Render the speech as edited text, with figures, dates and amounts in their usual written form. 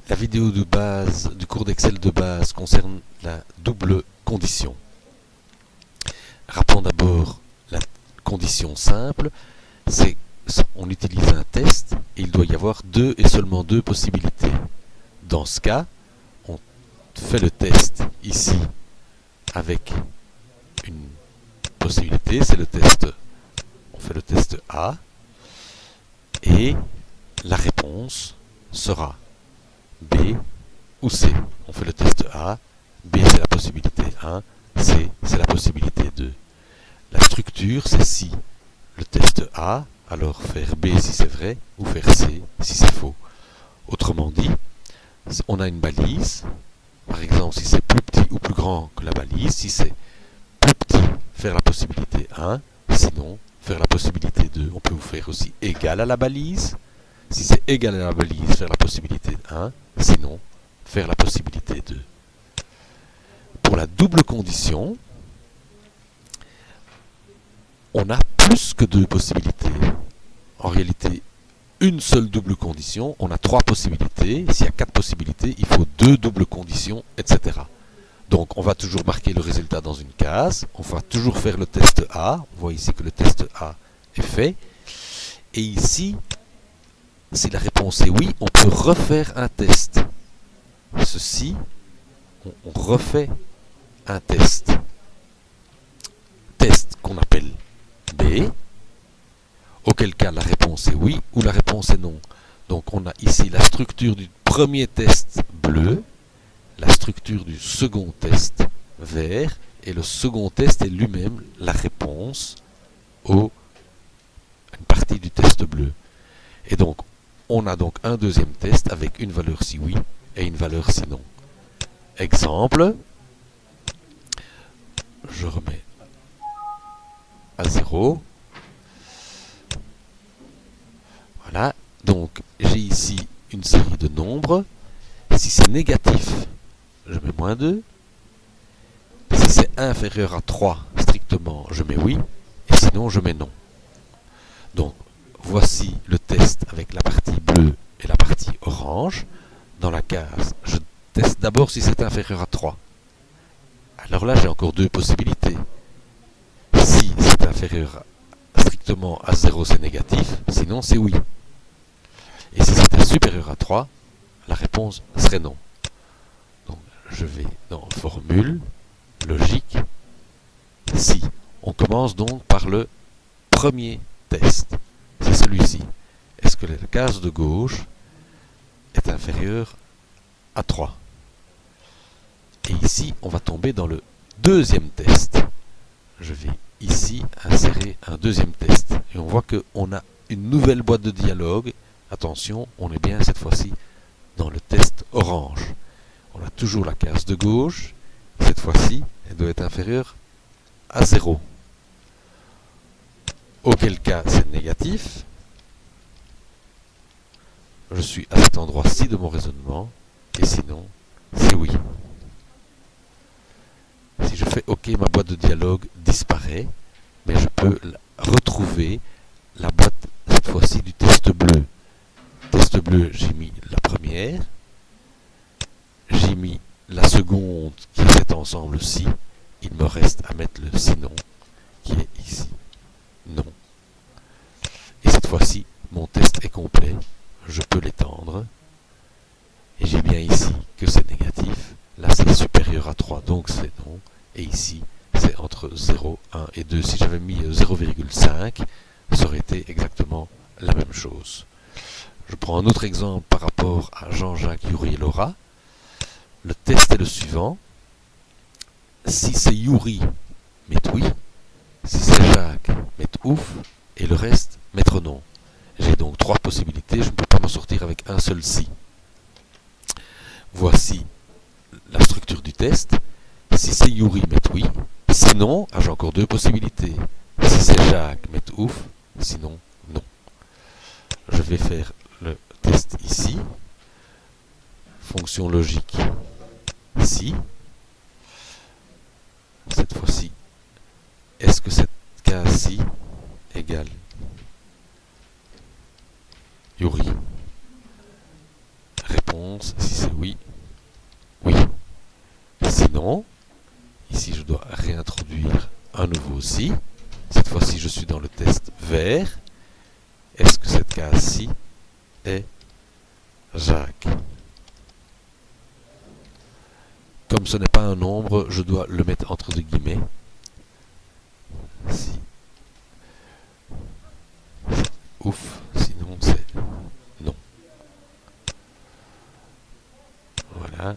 La vidéo de base du cours d'Excel de base concerne la double condition. Rappelons d'abord la condition simple, c'est on utilise un test et il doit y avoir deux et seulement deux possibilités. Dans ce cas, on fait le test ici avec une possibilité, c'est le test, on fait le test A et la réponse sera B ou C. On fait le test A, B c'est la possibilité 1, C c'est la possibilité 2. La structure c'est si le test A, alors faire B si c'est vrai, ou faire C si c'est faux. Autrement dit, on a une balise, par exemple si c'est plus petit ou plus grand que la balise, si c'est plus petit, faire la possibilité 1, sinon faire la possibilité 2. On peut vous faire aussi égal à la balise, si c'est égal à la balise, faire la possibilité 1, sinon faire la possibilité 2. Pour la double condition, on a plus que deux possibilités. En réalité, une seule double condition, on a trois possibilités. S'il y a quatre possibilités, il faut deux doubles conditions, etc. Donc on va toujours marquer le résultat dans une case, on va toujours faire le test A, on voit ici que le test A est fait, et ici, si la réponse est oui, on peut refaire un test. Ceci, on refait un test. Test qu'on appelle B, auquel cas la réponse est oui ou la réponse est non. Donc on a ici la structure du premier test bleu, la structure du second test vert, et le second test est lui-même la réponse à une partie du test bleu. Et donc on a donc un deuxième test avec une valeur si oui et une valeur si non. Exemple, je remets à 0. Voilà, donc j'ai ici une série de nombres. Si c'est négatif, je mets moins 2. Si c'est inférieur à 3, strictement, je mets oui. Et sinon, je mets non. Donc, voici le test avec la partie bleue et la partie orange. Dans la case, je teste d'abord si c'est inférieur à 3. Alors là, j'ai encore deux possibilités. Si c'est inférieur strictement à 0, c'est négatif. Sinon, c'est oui. Et si c'était supérieur à 3, la réponse serait non. Donc, je vais dans formule, logique, si. On commence donc par le premier test. C'est celui-ci. Est-ce que la case de gauche est inférieure à 3? Et ici, on va tomber dans le deuxième test. Je vais ici insérer un deuxième test. Et on voit qu'on a une nouvelle boîte de dialogue. Attention, on est bien cette fois-ci dans le test orange. On a toujours la case de gauche. Cette fois-ci, elle doit être inférieure à 0. Auquel cas, c'est négatif. Je suis à cet endroit-ci de mon raisonnement. Et sinon, c'est oui. Si je fais OK, ma boîte de dialogue disparaît. Mais je peux retrouver la boîte, cette fois-ci, du test bleu. Test bleu, j'ai mis la première. J'ai mis la seconde qui est cet ensemble-ci. Il me reste à mettre le sinon qui est ici. Non. Et cette fois-ci, mon test est complet. Je peux l'étendre. Et j'ai bien ici que c'est négatif. Là, c'est supérieur à 3, donc c'est non. Et ici, c'est entre 0, 1 et 2. Si j'avais mis 0,5, ça aurait été exactement la même chose. Je prends un autre exemple par rapport à Jean-Jacques, Yuri et Laura. Le test est le suivant. Si c'est Yuri, mettre oui. Si c'est Jacques, mettre ouf. Et le reste, mettre non. J'ai donc trois possibilités. Je ne peux pas m'en sortir avec un seul si. Voici la structure du test. Si c'est Yuri, mettre oui. Sinon, j'ai encore deux possibilités. Si c'est Jacques, mettre ouf. Sinon, non. Je vais faire le test ici. Fonction logique ici. Cette fois-ci, est-ce que cette case-ci égale Yuri? Réponse réponse. Si c'est oui, oui. Sinon, ici je dois réintroduire un nouveau si. Cette fois-ci je suis dans le test vert. Est-ce que cette case-ci est Jacques? Comme ce n'est pas un nombre, je dois le mettre entre deux guillemets. Si. Ouf, sinon c'est non. Voilà.